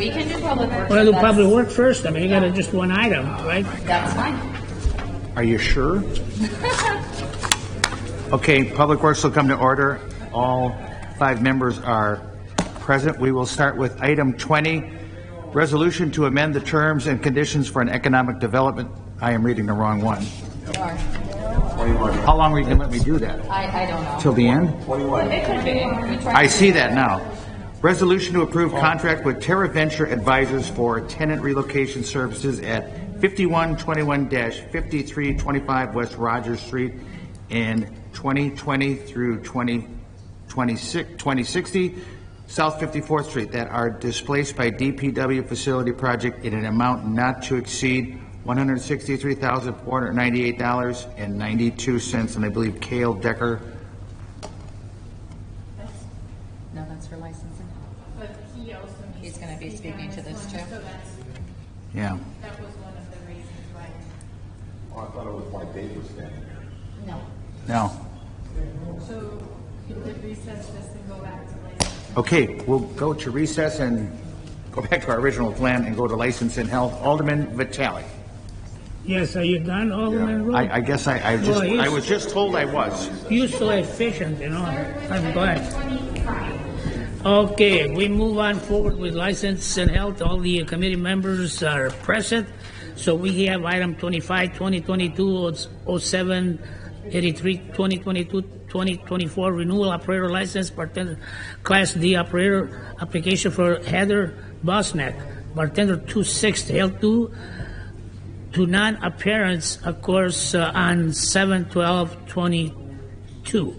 We can do public works. Well, do That's- public work first. I mean, you got to just one item, right? That's fine. Are you sure? Okay, Public Works will come to order. All 5 members are present. We will start with item 20, resolution to amend the terms and conditions for an economic development. I am reading the wrong one. How long are you going to let me do that? I don't know. Till the end? It could be. We try I to- see that now. Resolution to approve contract with Terra Venture Advisors for tenant relocation services at 5121-5325 West Rogers Street in 2020 through 2060 South 54th Street that are displaced by DPW facility project in an amount not to exceed $163,498.92. And I believe Cale Decker. No, that's for licensing. But he also needs He's going to be speak speaking on to this this one, too. So Yeah. that was one of the reasons why. Oh, I thought it was why Dave was standing there. No. No. So you could recess this and go back to license. Okay, we'll go to recess and go back to our original plan and go to license and health. Alderman Vitale. Yes, are you done, Alderman Rowe? I guess I was just told I was. You're so efficient, you know. I'm glad. Okay, we move on forward with license and health. All the committee members are present. So we have item 25, 2022, 07, 83, 2022, 2024 renewal operator license, bartender class D operator application for Heather Bosnack, bartender 260, L2 to non-appearance, of course, on 7/12/22.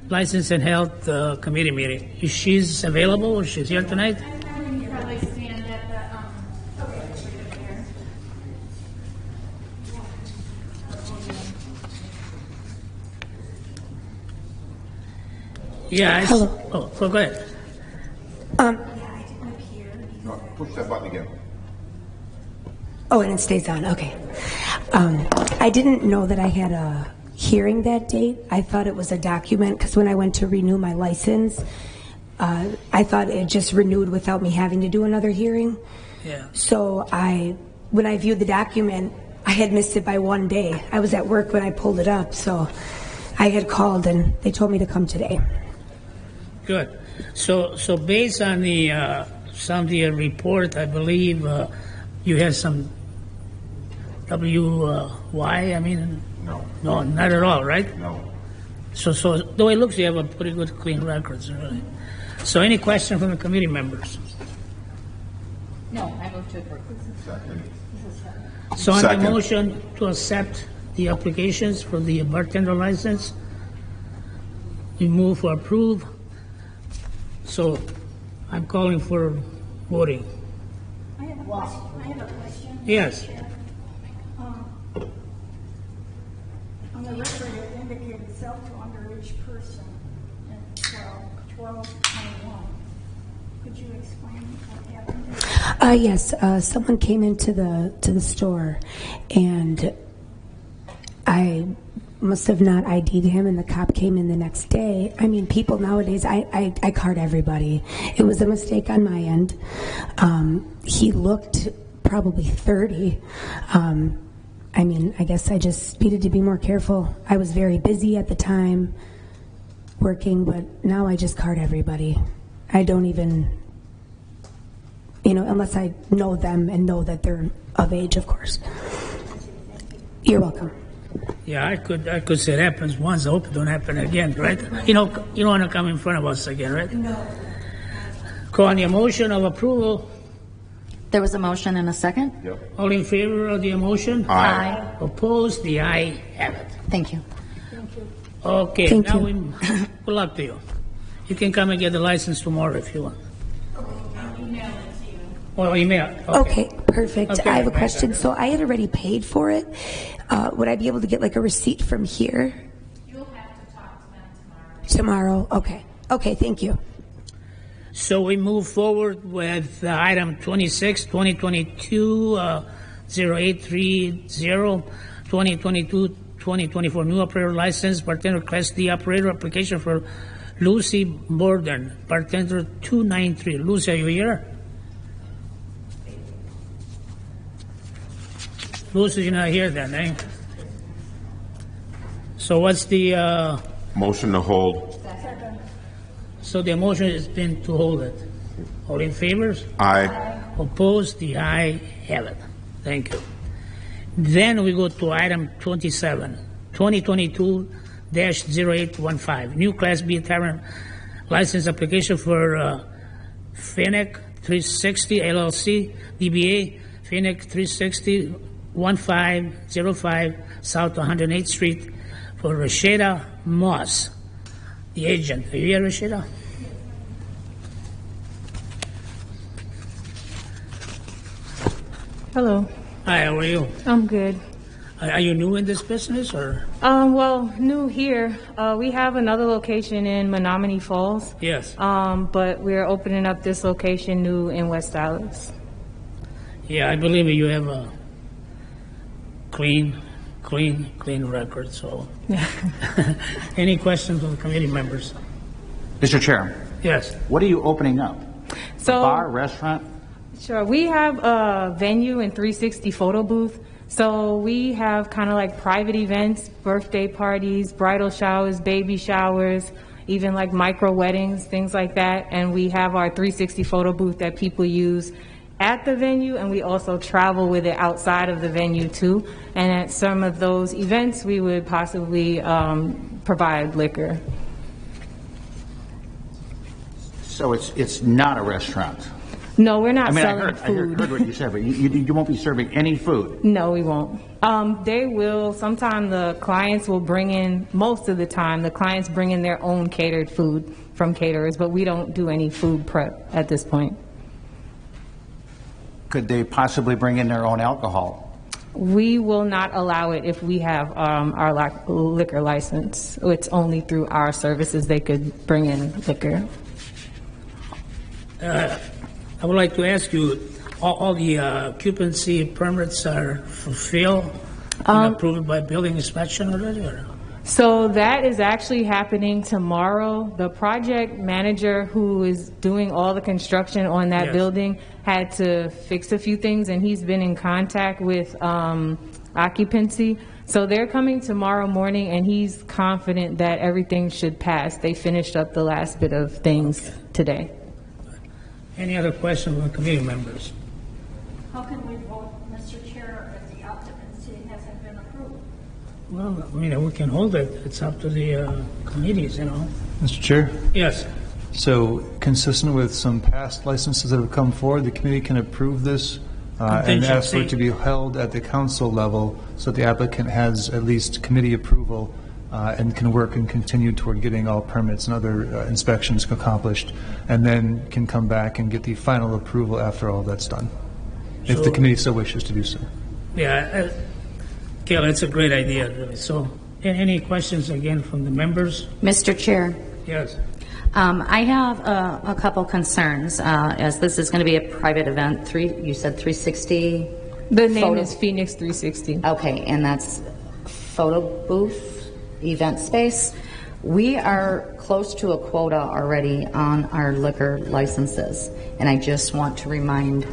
License and Health Committee meeting. Is she's available or she's here tonight? Probably stand at the, Yeah. Hello. Oh, go ahead. No, push that button again. Oh, and it stays on. Okay. I didn't know that I had a hearing that date. I thought it was a document because when I went to renew my license, I thought it just renewed without me having to do another hearing. Yeah. So when I viewed the document, I had missed it by one day. I was at work when I pulled it up, so I had called and they told me to come today. Good. So based on the some of the report, I believe you had some WY. I mean, No. no, not at all, right? No. So the way it looks, you have a pretty good, clean records, really. So any question from the committee members? No, I move to approve. Second. So on the Second. motion to accept the applications for the bartender license, we move for approve. So I'm calling for voting. I have a question. Yes. On the record, it indicated sell to underage person in 12/21. Could you explain what happened? Yes, someone came into the store, and I must have not ID'd him, and the cop came in the next day. I mean, people nowadays, I card everybody. It was a mistake on my end. He looked probably 30. I mean, I guess I just needed to be more careful. I was very busy at the time working, but now I just card everybody. I don't even, unless I know them and know that they're of age, of course. You're welcome. Yeah, I could say it happens once. I hope it don't happen again, right? You don't want to come in front of us again, right? No. Call on the motion of approval. There was a motion and a second? Yep. All in favor of the motion? Aye. Opposed? The aye have it. Thank you. Okay, Thank now you. good luck to you. You can come and get the license tomorrow if you want. Or email. Okay, perfect. Okay. I have a question. So I had already paid for it. Would I be able to get like a receipt from here? You'll have to talk to them tomorrow. Tomorrow? Okay. Okay, thank you. So we move forward with item 26, 2022, 0830, 2022, 2024 new operator license, bartender class D operator application for Lucy Borden, bartender 293. Lucy, are you here? Louis is not here then, eh? So what's the, Motion to hold. so the motion has been to hold it. All in favors? Aye. Opposed? The aye have it. Thank you. Then we go to item 27, 2022-0815, new Class B tavern license application for Fennec 360 LLC, DBA Fennec 360 1505 South 108th Street for Rashida Moss, the agent. Are you here, Rashida? Hello, Hi, how are you? I'm good. Are you new in this business, or? Well, new here. We have another location in Menominee Falls, Yes. but we're opening up this location new in West Dallas. Yeah, I believe you have a clean record, so. Any questions from the committee members? Mr. Chair, Yes. what are you opening up? So, Bar, restaurant? sure, we have a venue and 360 photo booth. So we have kind of like private events, birthday parties, bridal showers, baby showers, even like micro weddings, things like that. And we have our 360 photo booth that people use at the venue, and we also travel with it outside of the venue too. And at some of those events, we would possibly provide liquor. So it's not a restaurant? No, we're not I mean, selling I food. heard what you said, but you won't be serving any food? No, we won't. They will, sometimes the clients will bring in, most of the time, the clients bring in their own catered food from caterers, but we don't do any food prep at this point. Could they possibly bring in their own alcohol? We will not allow it if we have our liquor license. It's only through our services they could bring in liquor. I would like to ask you, all the occupancy permits are fulfilled and approved by building inspection already, or? So that is actually happening tomorrow. The project manager who is doing all the construction on that Yes. building had to fix a few things, and he's been in contact with occupancy. So they're coming tomorrow morning, and he's confident that everything should pass. They finished up the last bit of things today. Any other questions from the committee members? How can we vote, Mr. Chair, if the occupancy hasn't been approved? Well, I mean, we can hold it. It's up to the committees, you know? Mr. Chair, Yes. so consistent with some past licenses that have come forward, the committee can approve this and ask for it to be held at the council level so that the applicant has at least committee approval and can work and continue toward getting all permits and other inspections accomplished, and then can come back and get the final approval after all that's done, if the So- committee so wishes to do so. Yeah, Gail, that's a great idea, really. So, any questions again from the members? Mr. Chair, Yes. I have a couple concerns, as this is going to be a private event. You said 360? The name Photo- is Phoenix 360. Okay, and that's photo booth, event space. We are close to a quota already on our liquor licenses, and I just want to remind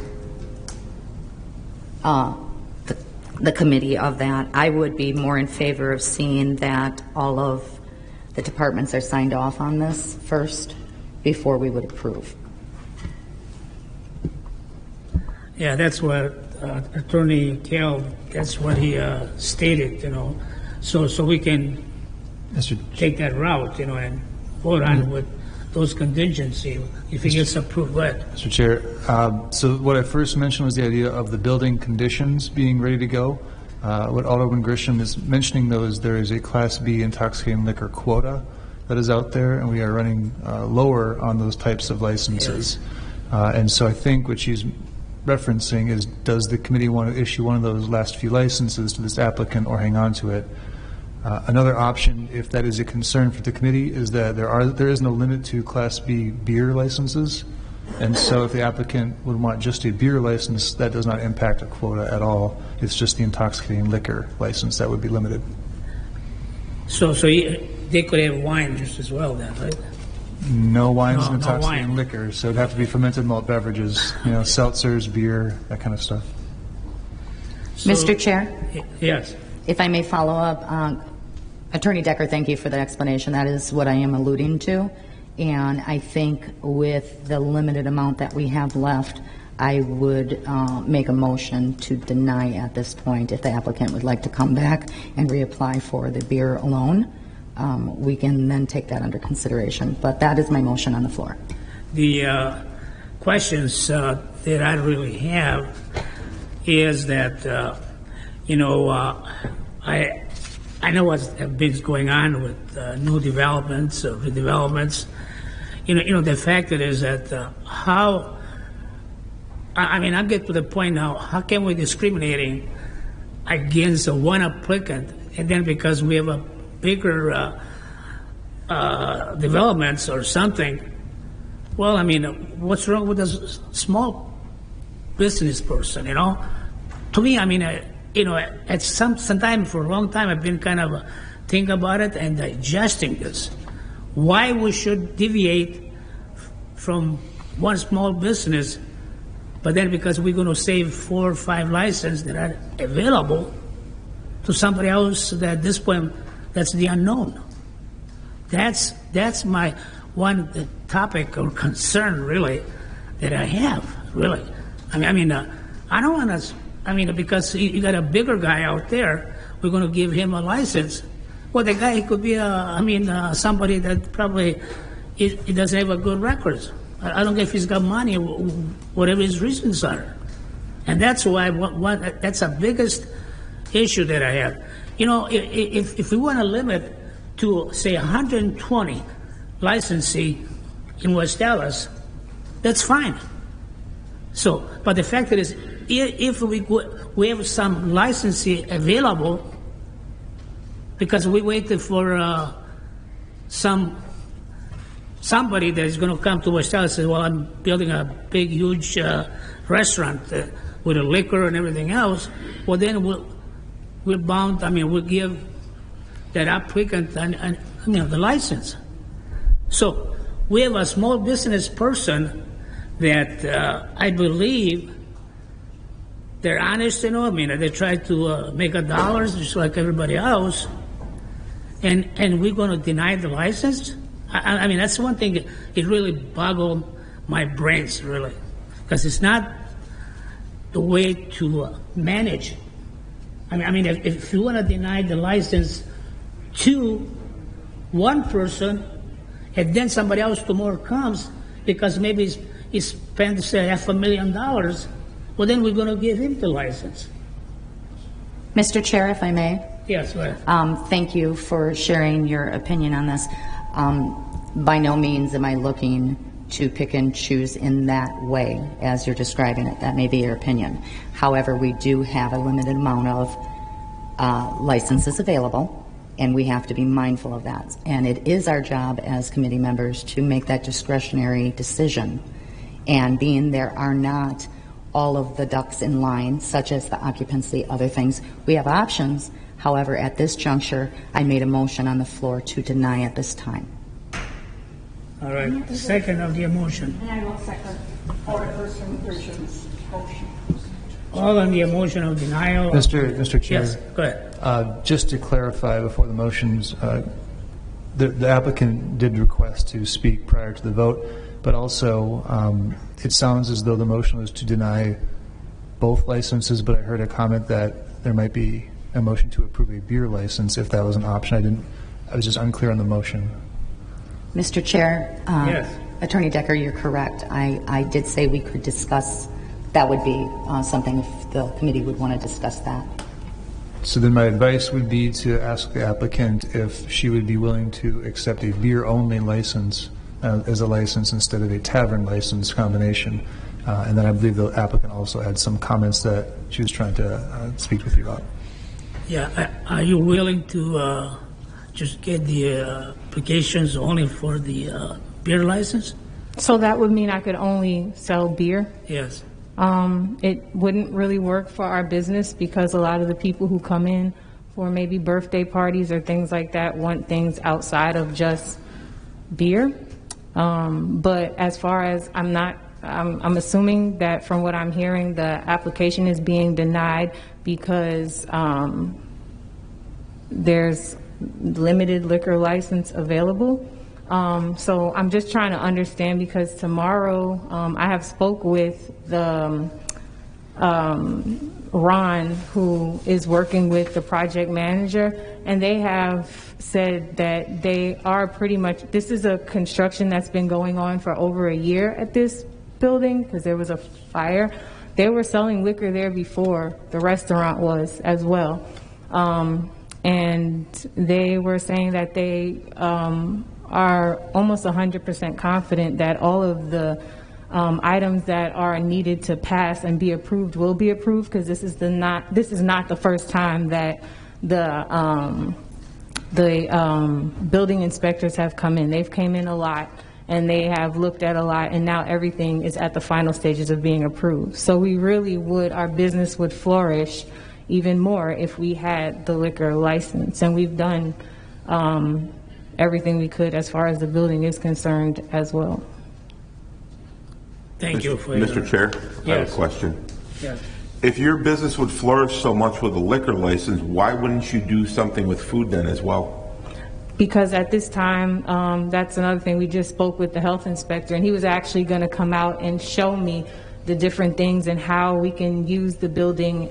the committee of that. I would be more in favor of seeing that all of the departments are signed off on this first before we would approve. Yeah, that's what Attorney Gail, that's what he stated, you know. So we can Mr. take that route, you know, and vote on it with those contingency if it gets approved. Go ahead. Mr. Chair, so what I first mentioned was the idea of the building conditions being ready to go. What Alderman Grisham is mentioning, though, is there is a Class B intoxicating liquor quota that is out there, and we are running lower on those types of licenses. And so I think what she's referencing is, does the committee want to issue one of those last few licenses to this applicant or hang on to it? Another option, if that is a concern for the committee, is that there is no limit to Class B beer licenses. And so if the applicant would want just a beer license, that does not impact a quota at all. It's just the intoxicating liquor license that would be limited. So they could have wine just as well then, right? No wines No, and no intoxicating wine. liquor, so it'd have to be fermented malt beverages, seltzers, beer, that kind of stuff. Mr. Chair, Yes. if I may follow up, Attorney Decker, thank you for the explanation. That is what I am alluding to. And I think with the limited amount that we have left, I would make a motion to deny at this point. If the applicant would like to come back and reapply for the beer alone, we can then take that under consideration. But that is my motion on the floor. The questions that I really have is that, I know what's been going on with new developments or redevelopments. The fact is that I get to the point now, how can we discriminating against one applicant, and then because we have a bigger developments or something, well, what's wrong with a small business person, To me, at some time, for a long time, I've been kind of thinking about it and digesting this. Why we should deviate from one small business, but then because we're going to save 4 or 5 licenses that are available to somebody else that at this point, that's the unknown. That's my one topic or concern, really, that I have, really. I don't want to, because you got a bigger guy out there, we're going to give him a license. Well, the guy could be, somebody that probably he doesn't have a good record. I don't care if he's got money, whatever his reasons are. And that's why, that's the biggest issue that I have. If we want to limit to, say, 120 licensee in West Dallas, that's fine. So, but the fact is, if we have some licensee available, because we waited for somebody that is going to come to West Dallas and say, well, I'm building a big, huge restaurant with a liquor and everything else. Well, then we're bound. We'll give that applicant the license. So we have a small business person that I believe they're honest, they try to make a dollar just like everybody else, and we're going to deny the license? That's one thing that it really boggled my brains, really, because it's not the way to manage. If you want to deny the license to one person, and then somebody else tomorrow comes because maybe he spent, say, $500,000, well, then we're going to give him the license. Mr. Chair, if I may? Yes, go ahead. Thank you for sharing your opinion on this. By no means am I looking to pick and choose in that way as you're describing it. That may be your opinion. However, we do have a limited amount of licenses available, and we have to be mindful of that. And it is our job as committee members to make that discretionary decision. And being there are not all of the ducks in line, such as the occupancy, other things, we have options. However, at this juncture, I made a motion on the floor to deny at this time. All right, second of the motion. And I will second Alderperson Grisham's motion. All on the motion of denial. Mr. Chair. Yes, go ahead. Just to clarify before the motions, the applicant did request to speak prior to the vote, but also it sounds as though the motion was to deny both licenses, but I heard a comment that there might be a motion to approve a beer license if that was an option. I was just unclear on the motion. Mr. Chair, Yes. Attorney Decker, you're correct. I did say we could discuss, that would be something if the committee would want to discuss that. So then my advice would be to ask the applicant if she would be willing to accept a beer-only license as a license instead of a tavern license combination. And then I believe the applicant also had some comments that she was trying to speak with you about. Yeah, are you willing to just get the applications only for the beer license? So that would mean I could only sell beer? Yes. It wouldn't really work for our business because a lot of the people who come in for maybe birthday parties or things like that want things outside of just beer. But as far as I'm not I'm assuming that from what I'm hearing, the application is being denied because there's limited liquor license available. So I'm just trying to understand, because tomorrow, I have spoke with the, Ron, who is working with the project manager, and they have said that they are pretty much, this is a construction that's been going on for over a year at this building, because there was a fire. They were selling liquor there before the restaurant was as well. And they were saying that they are almost 100% confident that all of the items that are needed to pass and be approved will be approved, because this is not the first time that the building inspectors have come in. They've came in a lot, and they have looked at a lot, and now everything is at the final stages of being approved. So we really would, our business would flourish even more if we had the liquor license, and we've done everything we could as far as the building is concerned as well. Thank you for your... Mr. Chair, I have Yes. a question. Yes. If your business would flourish so much with a liquor license, why wouldn't you do something with food then as well? Because at this time, that's another thing, we just spoke with the health inspector, and he was actually going to come out and show me the different things and how we can use the building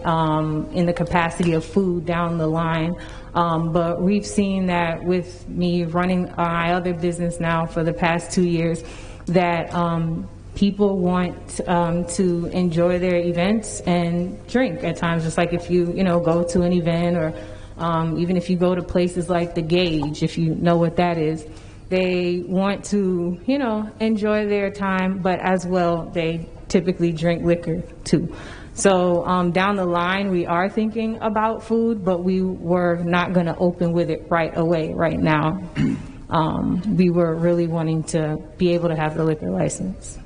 in the capacity of food down the line. But we've seen that with me running my other business now for the past 2 years, that people want to enjoy their events and drink at times, just like if you go to an event, or even if you go to places like the Gauge, if you know what that is. They want to, enjoy their time, but as well, they typically drink liquor too. So down the line, we are thinking about food, but we were not going to open with it right away, right now. We were really wanting to be able to have the liquor license.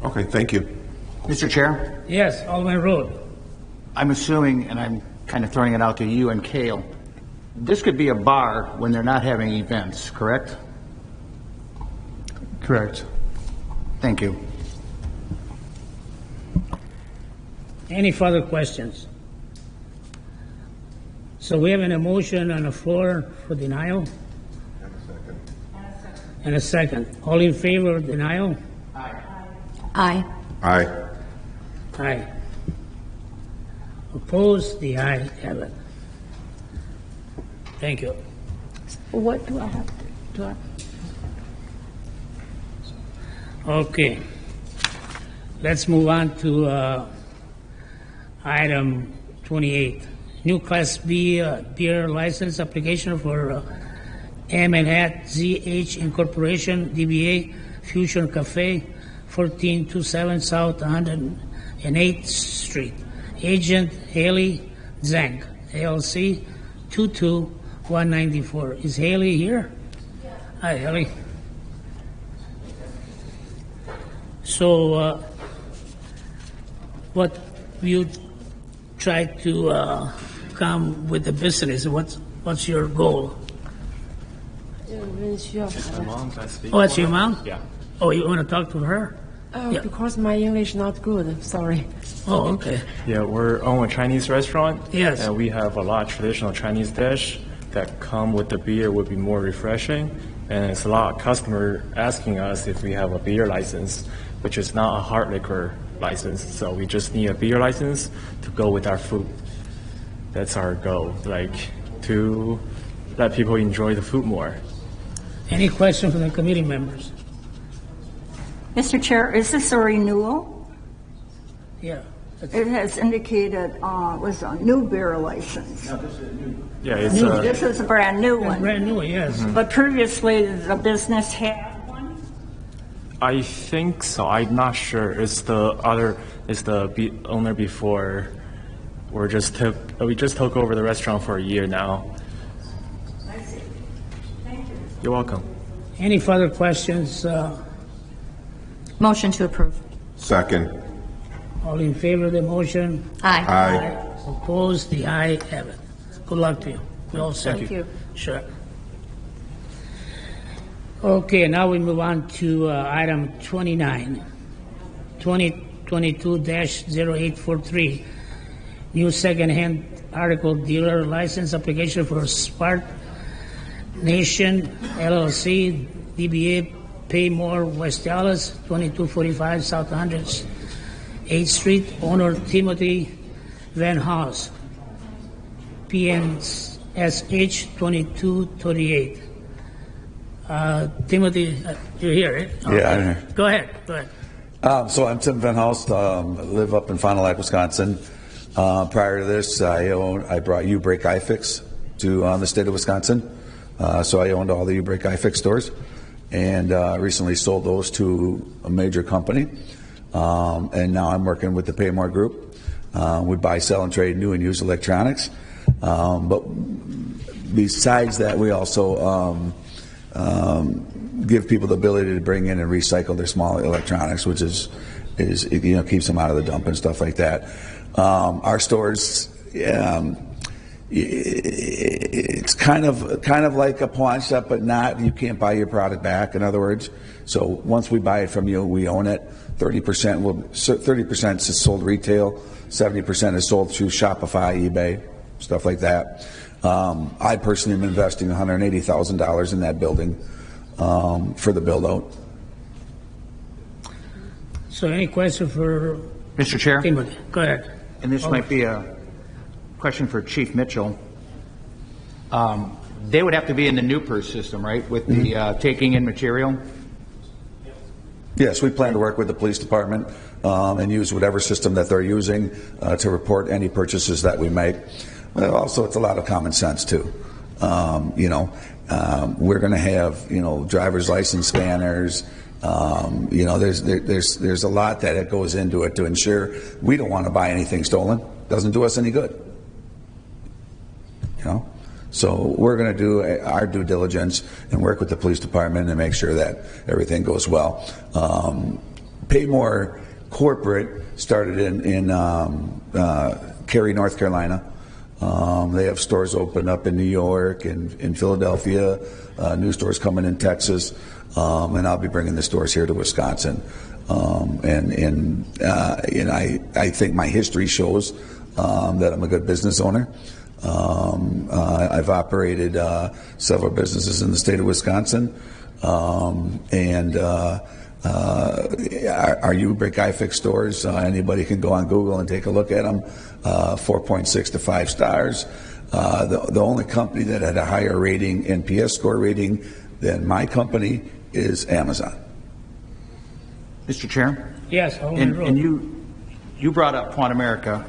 Okay, thank you. Mr. Chair, Yes, Alderman Road. I'm assuming, and I'm kind of throwing it out to you and Kale, this could be a bar when they're not having events, correct? Correct. Thank you. Any further questions? So we have an motion on the floor for denial? And a second. All in favor of denial? Aye. Aye. Aye. Opposed? The aye have it. Thank you. What do I have to do? Okay. Let's move on to item 28. New Class B beer license application for M&Hat ZH Incorporation, DBA Fusion Cafe, 1427 South 108th Street. Agent Haley Zhang, ALC 22194. Is Haley here? Hi, Haley. So, what you try to come with the business? What's your goal? Mom, can I speak? Oh, that's your mom? Yeah. Oh, you want to talk to her? Yeah. Because my English not good, sorry. Oh, okay. Yeah, we're own a Chinese restaurant. Yes. And we have a lot of traditional Chinese dish that come with the beer would be more refreshing. And it's a lot of customer asking us if we have a beer license, which is not a hard liquor license. So we just need a beer license to go with our food. That's our goal, like to let people enjoy the food more. Any question from the committee members? Mr. Chair, is this a renewal? Yeah. It has indicated was a new beer license. Yeah, it's This is a brand new one. Brand new, yes. But previously, the business had one? I think so. I'm not sure. It's the owner before. We just took over the restaurant for a year now. I see. Thank you. You're welcome. Any further questions? Motion to approve. Second. All in favor of the motion? Aye. Aye. Opposed? The aye have it. Good luck to you. We all set. Thank you. Sure. Okay, now we move on to item 29. 2022-0843. New second-hand article dealer license application for Spark Nation LLC, DBA Paymore West Dallas, 2245 South 108th Street. Owner Timothy Van Haas, PNSH 2238. Timothy, you're here, right? Yeah, I'm here. Go ahead. So I'm Tim Van Houst, live up in Fond du Lac, Wisconsin. Prior to this, I brought U-Break iFix to the state of Wisconsin. So I owned all the U-Break iFix stores, and recently sold those to a major company. And now I'm working with the Paymore Group. We buy, sell, and trade new and used electronics. But besides that, we also give people the ability to bring in and recycle their small electronics, which is keeps them out of the dump and stuff like that. Our stores, it's kind of like a pawn shop, but not. You can't buy your product back. In other words, so once we buy it from you, we own it. 30% is sold retail. 70% is sold through Shopify, eBay, stuff like that. I personally am investing $180,000 in that building for the build out. So any question for Mr. Chair? Timothy? Go ahead. And this might be a question for Chief Mitchell. They would have to be in the NUPER system, right, with the taking in material? Yes, we plan to work with the police department and use whatever system that they're using to report any purchases that we make. Also, it's a lot of common sense too. We're going to have driver's license scanners. There's a lot that goes into it to ensure we don't want to buy anything stolen. Doesn't do us any good. So we're going to do our due diligence and work with the police department and make sure that everything goes well. Paymore Corporate started in Cary, North Carolina. They have stores open up in New York and in Philadelphia, new stores coming in Texas, and I'll be bringing the stores here to Wisconsin. I think my history shows that I'm a good business owner. I've operated several businesses in the state of Wisconsin, and our U-Break iFix stores, anybody can go on Google and take a look at them. 4.6 to 5 stars. The only company that had a higher rating, NPS score rating, than my company is Amazon. Mr. Chair? Yes. And you brought up Pawn America.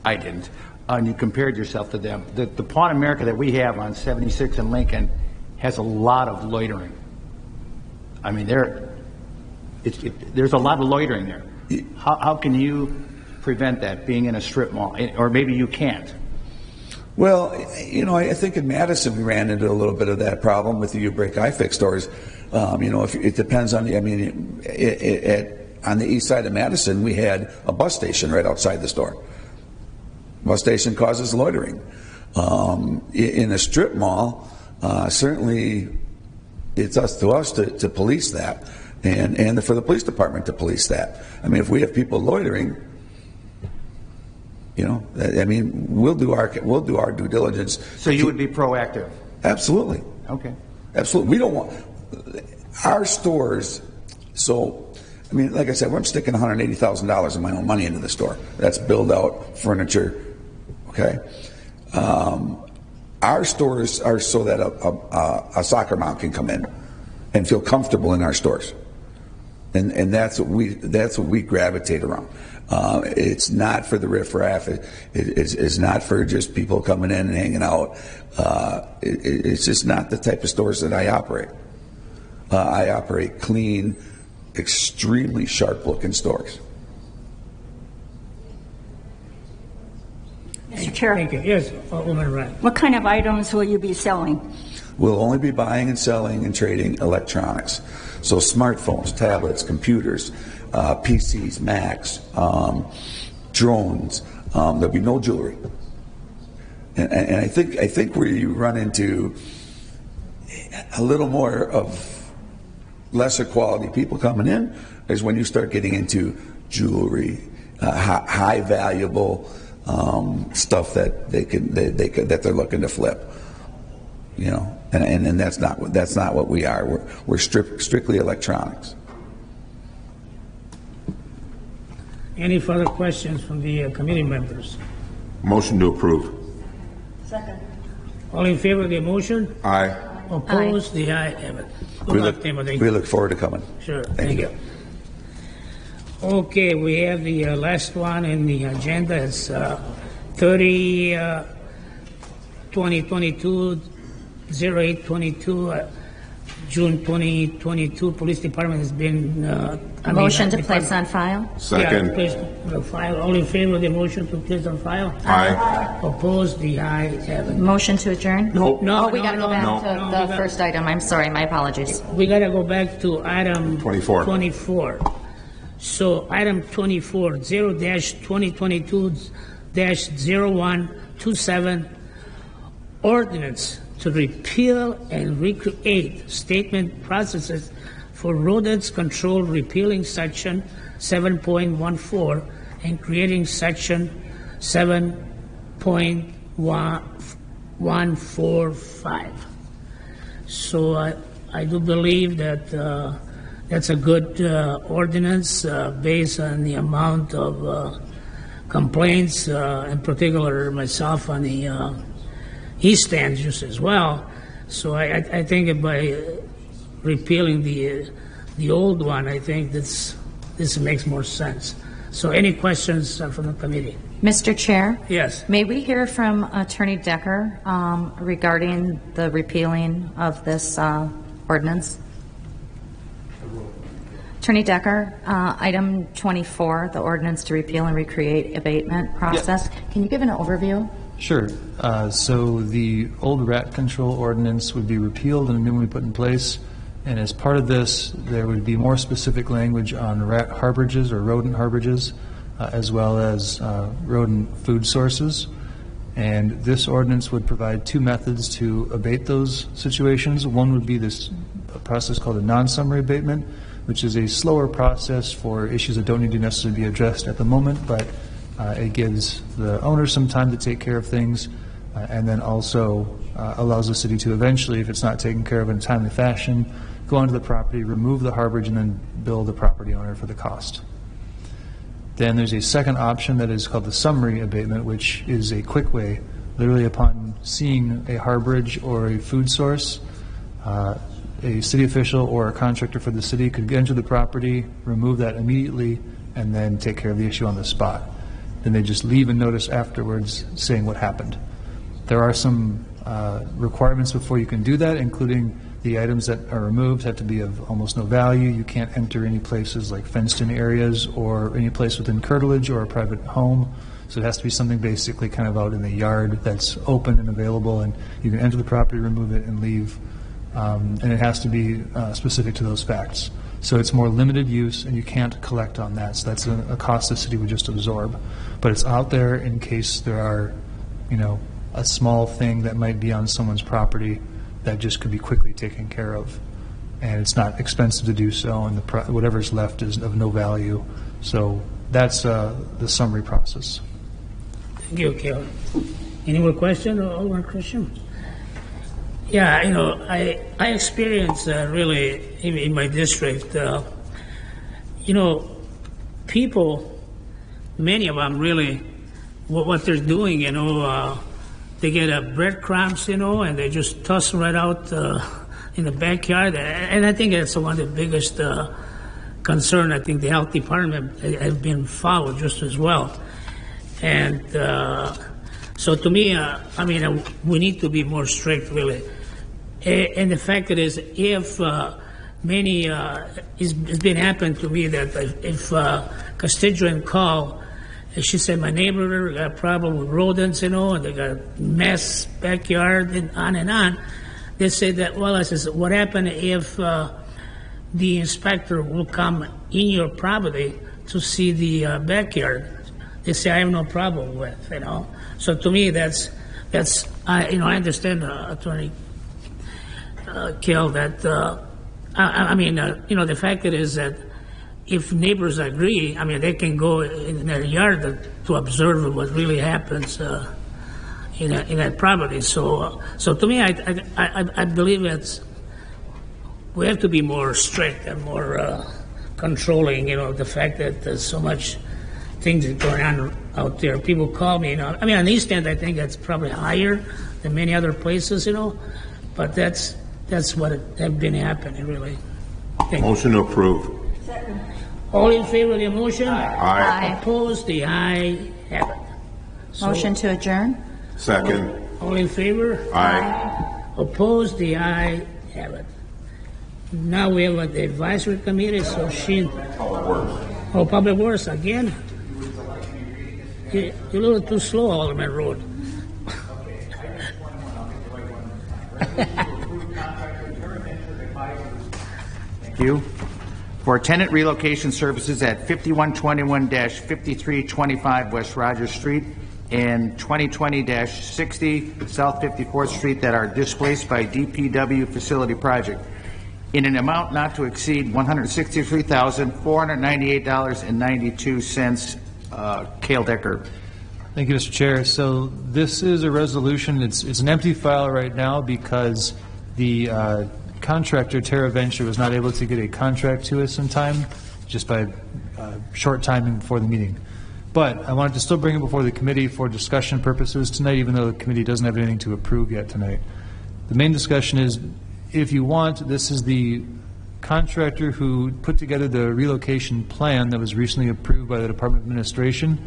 I didn't. And you compared yourself to them. The Pawn America that we have on 76 and Lincoln has a lot of loitering. I mean, there's a lot of loitering there. How can you prevent that being in a strip mall? Or maybe you can't. Well, I think in Madison we ran into a little bit of that problem with the U-Break iFix stores. If it depends on on the east side of Madison, we had a bus station right outside the store. Bus station causes loitering. In a strip mall, certainly it's up to us to police that, and for the police department to police that. I mean, if we have people loitering, we'll do our due diligence. So you would be proactive? Absolutely. Okay. Absolutely. We don't want our stores. So, like I said, we're sticking $180,000 of my own money into the store. That's build out, furniture. Okay. Our stores are so that a soccer mom can come in and feel comfortable in our stores, and that's what we gravitate around. It's not for the riffraff. It's not for just people coming in and hanging out. It's just not the type of stores that I operate. I operate clean, extremely sharp-looking stores. Mr. Chair, Thank you. Yes, Alderman Wright. what kind of items will you be selling? We'll only be buying and selling and trading electronics. So smartphones, tablets, computers, PCs, Macs, drones. There'll be no jewelry. And I think where you run into a little more of lesser quality people coming in is when you start getting into jewelry, high valuable stuff that that they're looking to flip. You know, and that's not what we are. We're strictly electronics. Any further questions from the committee members? Motion to approve. Second. All in favor of the motion? Aye. Opposed? The ayes have it. Good luck, Timothy. We look forward to coming. Sure, Thank you. Okay, we have the last one in the agenda. It's 2022, 0822, June 2022. Police Department has been... Motion to place on file? Second. Yeah, place on file. All in favor of the motion to place on file? Aye. Opposed? The ayes have it. Motion to adjourn? No. No, Oh, we got to go back no. to No, the we got- first item. I'm sorry, my apologies. We got to go back to item 24. 24. So item 24, 0-2022-0127, ordinance to repeal and recreate statement processes for rodents control, repealing section 7.14 and creating section 7.145. So I do believe that that's a good ordinance based on the amount of complaints, in particular myself on the East Stand use as well. So I think by repealing the old one, I think this makes more sense. So any questions from the committee? Mr. Chair? Yes. May we hear from Attorney Decker regarding the repealing of this ordinance? Attorney Decker, item 24, the ordinance to repeal and recreate abatement process. Can you give an overview? Sure. So the old rat control ordinance would be repealed and a new one put in place. And as part of this, there would be more specific language on rat harborages or rodent harborages, as well as rodent food sources. And this ordinance would provide two methods to abate those situations. One would be this process called a non-summary abatement, which is a slower process for issues that don't need to necessarily be addressed at the moment, but it gives the owner some time to take care of things, and then also allows the city to eventually, if it's not taken care of in a timely fashion, go onto the property, remove the harborage, and then bill the property owner for the cost. Then there's a second option that is called the summary abatement, which is a quick way. Literally upon seeing a harborage or a food source, a city official or a contractor for the city could get into the property, remove that immediately, and then take care of the issue on the spot. Then they just leave a notice afterwards saying what happened. There are some requirements before you can do that, including the items that are removed have to be of almost no value. You can't enter any places like fenced-in areas or any place within curtilage or a private home. So it has to be something basically kind of out in the yard that's open and available, and you can enter the property, remove it, and leave. And it has to be specific to those facts. So it's more limited use, and you can't collect on that. So that's a cost the city would just absorb. But it's out there in case there are, a small thing that might be on someone's property that just could be quickly taken care of. And it's not expensive to do so, and whatever's left is of no value. So that's the summary process. Thank you, Kelly. Any more questions, Alderman Christian? Yeah, I experienced really in my district, people, many of them really, what they're doing, they get breadcrumbs, and they just toss them right out in the backyard. And I think that's one of the biggest concern. I think the health department has been followed just as well. And so to me, we need to be more strict, really. And the fact is, if it's been happened to me that if a constituent call, she said, my neighbor got a problem with rodents, and they got a mess backyard, and on. They say that, well, I says, what happened if the inspector will come in your property to see the backyard? They say, I have no problem with, So to me, that's I understand, Attorney Kill, that, the fact is that if neighbors agree, I mean, they can go in their yard to observe what really happens in that property. So to me, I believe that we have to be more strict and more controlling. The fact that there's so much things going on out there. People call me. I mean, on East End, I think that's probably higher than many other places. But that's what has been happening, really. Motion to approve. All in favor of the motion? Aye. Opposed? The aye have it. So, Motion to adjourn? Second. all in favor? Aye. Opposed? The aye have it. Now we have the advisory committee, so Public Works again. You're a little too slow, Alderman Road. Thank you. For tenant relocation services at 5121-5325 West Rogers Street and 2020-60 South 54th Street that are displaced by DPW facility project in an amount not to exceed $163,498.92. Cale Decker. Thank you, Mr. Chair. So this is a resolution. It's an empty file right now because the contractor, Terra Venture, was not able to get a contract to us in time, just by short timing before the meeting. But I wanted to still bring it before the committee for discussion purposes tonight, even though the committee doesn't have anything to approve yet tonight. The main discussion is, if you want, this is the contractor who put together the relocation plan that was recently approved by the Department of Administration.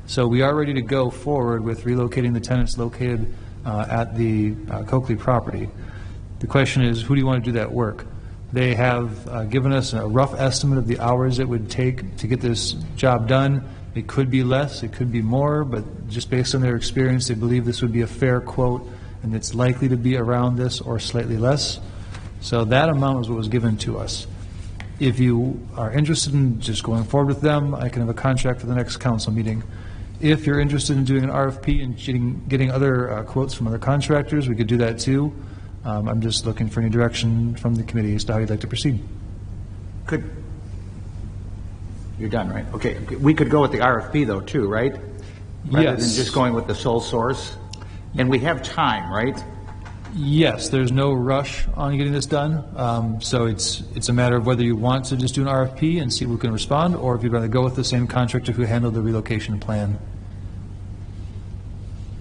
So we are ready to go forward with relocating the tenants located at the Coakley property. The question is, who do you want to do that work? They have given us a rough estimate of the hours it would take to get this job done. It could be less, it could be more, but just based on their experience, they believe this would be a fair quote, and it's likely to be around this or slightly less. So that amount is what was given to us. If you are interested in just going forward with them, I can have a contract for the next council meeting. If you're interested in doing an RFP and getting other quotes from other contractors, we could do that too. I'm just looking for any direction from the committee as to how you'd like to proceed. You're done, right? Okay. We could go with the RFP though too, right? Rather than Yes. just going with the sole source. And we have time, right? Yes, there's no rush on getting this done. So it's a matter of whether you want to just do an RFP and see who can respond, or if you'd rather go with the same contractor who handled the relocation plan.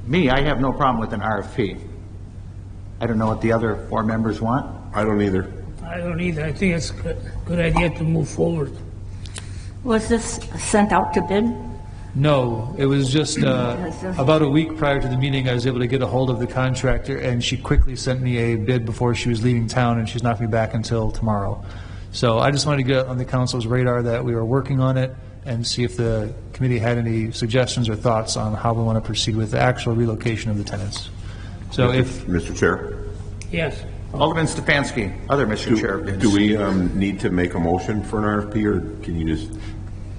Me, I have no problem with an RFP. I don't know what the other four members want. I don't either. I don't either. I think it's a good idea to move forward. Was this sent out to bid? No, it was just about a week prior to the meeting, I was able to get a hold of the contractor, and she quickly sent me a bid before she was leaving town, and she's not going to be back until tomorrow. So I just wanted to get on the council's radar that we were working on it and see if the committee had any suggestions or thoughts on how we want to proceed with the actual relocation of the tenants. So Mr. Chair, Yes. Alderman Stefanski, other Mr. Chair. do we need to make a motion for an RFP, or can you just?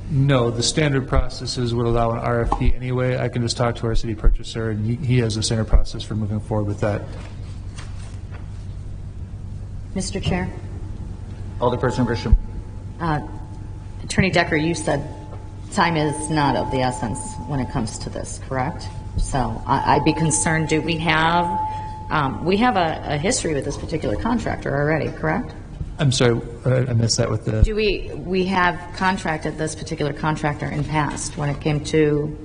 No, the standard processes would allow an RFP anyway. I can just talk to our city purchaser, and he has the standard process for moving forward with that. Mr. Chair? Alderperson Grisham. Attorney Decker, you said time is not of the essence when it comes to this, correct? So I'd be concerned, do we have a history with this particular contractor already, correct? I'm sorry, I missed that with the... Do we have contracted this particular contractor in past when it came to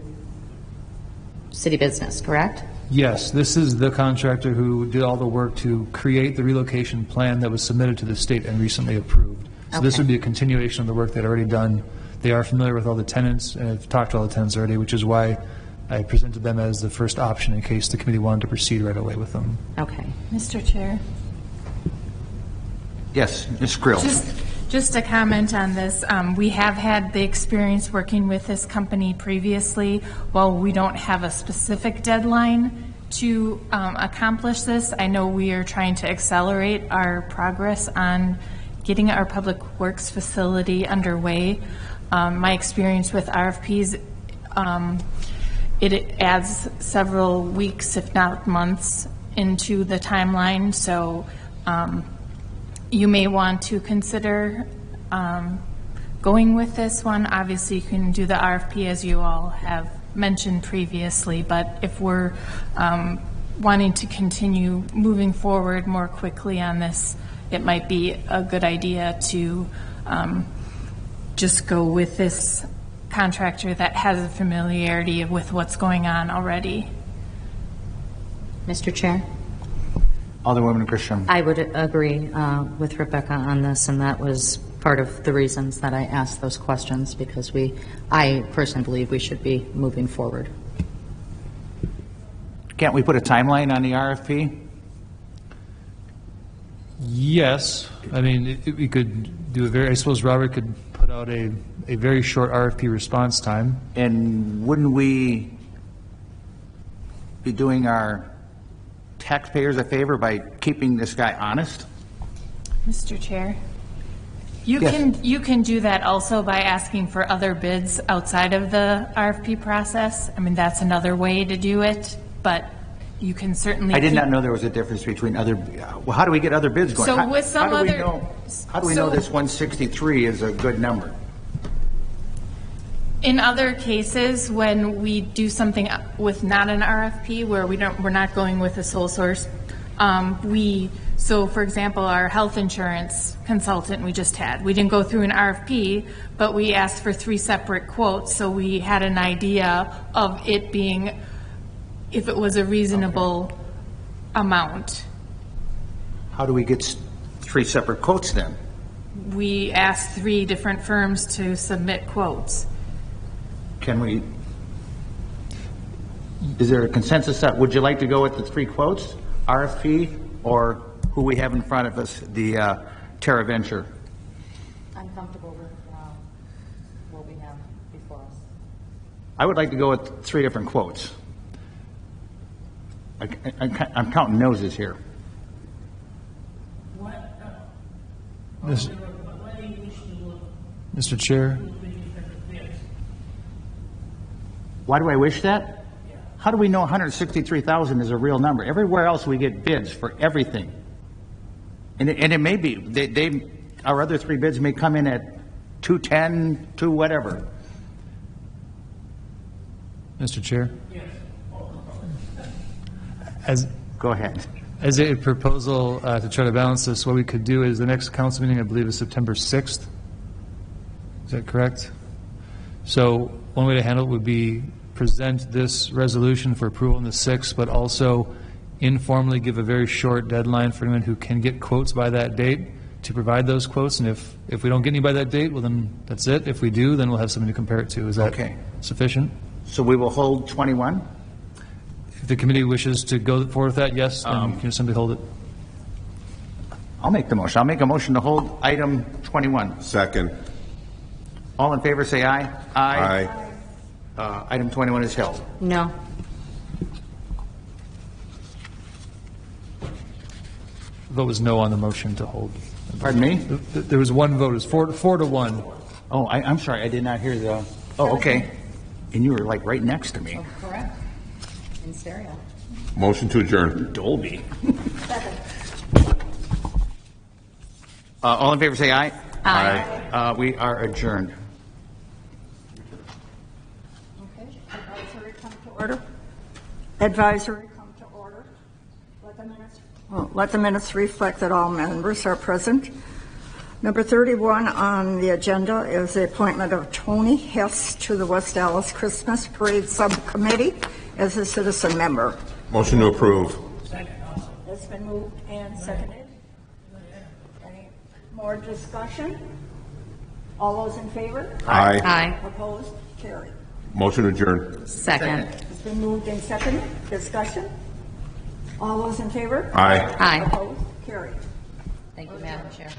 city business, correct? Yes, this is the contractor who did all the work to create the relocation plan that was submitted to the state and recently approved. So this Okay. would be a continuation of the work they'd already done. They are familiar with all the tenants, and have talked to all the tenants already, which is why I presented them as the first option in case the committee wanted to proceed right away with them. Okay. Mr. Chair, Yes, Ms. Grill. just a comment on this. We have had the experience working with this company previously. While we don't have a specific deadline to accomplish this, I know we are trying to accelerate our progress on getting our public works facility underway. My experience with RFPs, it adds several weeks, if not months, into the timeline. So you may want to consider going going with this one. Obviously, you can do the RFP as you all have mentioned previously, but if we're wanting to continue moving forward more quickly on this, it might be a good idea to just go with this contractor that has a familiarity with what's going on already. Mr. Chair? Alderwoman Grisham. I would agree with Rebecca on this, and that was part of the reasons that I asked those questions, because I personally believe we should be moving forward. Can't we put a timeline on the RFP? Yes, I mean, we could do I suppose Robert could put out a very short RFP response time. And wouldn't we be doing our taxpayers a favor by keeping this guy honest? Mr. Chair? You Yes. you can do that also by asking for other bids outside of the RFP process. I mean, that's another way to do it, but you can certainly. I did not keep- know there was a difference between other, well, how do we get other bids going? So How- with some how do we other- know- How do we know so- this 163 is a good number? In other cases, when we do something with not an RFP, where we're not going with a sole source, so for example, our health insurance consultant we just had, we didn't go through an RFP, but we asked for 3 separate quotes, so we had an idea of it being, if it was a reasonable amount. How do we get 3 separate quotes then? We asked 3 different firms to submit quotes. Can we, is there a consensus that, would you like to go with the 3 quotes, RFP, or who we have in front of us, the Terra Venture? I'm comfortable with what we have before us. I would like to go with 3 different quotes. I'm counting noses here. Mr. Chair? Why do I wish that? How do we know 163,000 is a real number? Everywhere else we get bids for everything. And it may be, our other 3 bids may come in at 210, 2 whatever. Mr. Chair? As Go ahead. As a proposal to try to balance this, what we could do is the next council meeting, I believe, is September 6th. Is that correct? So one way to handle it would be present this resolution for approval on the 6th, but also informally give a very short deadline for anyone who can get quotes by that date to provide those quotes. And if we don't get any by that date, well, then that's it. If we do, then we'll have something to compare it to. Is that Okay. sufficient? So we will hold 21? If the committee wishes to go forward with that, yes, then you can simply hold it. I'll make the motion. I'll make a motion to hold item 21. Second. All in favor, say aye. Aye. Item 21 is held. No. Vote was no on the motion to hold. Pardon me? There was one vote. It was 4 to 1. Oh, I'm sorry. I did not hear the, oh, okay. And you were like right next to me. Correct. In stereo. Motion to adjourn. Dolby. All in favor, say aye. Aye. We are adjourned. Okay, advisory come to order. Advisory come to order. Let the minutes reflect that all members are present. Number 31 on the agenda is the appointment of Tony Hess to the West Dallas Christmas Parade Subcommittee as a citizen member. Motion to approve. It's been moved and seconded. Any more discussion? All those in favor? Aye. Aye. Opposed? Carried. Motion to adjourn. Second. It's been moved and seconded. Discussion? All those in favor? Aye. Aye. Opposed? Carried. Thank you, Madam Chair.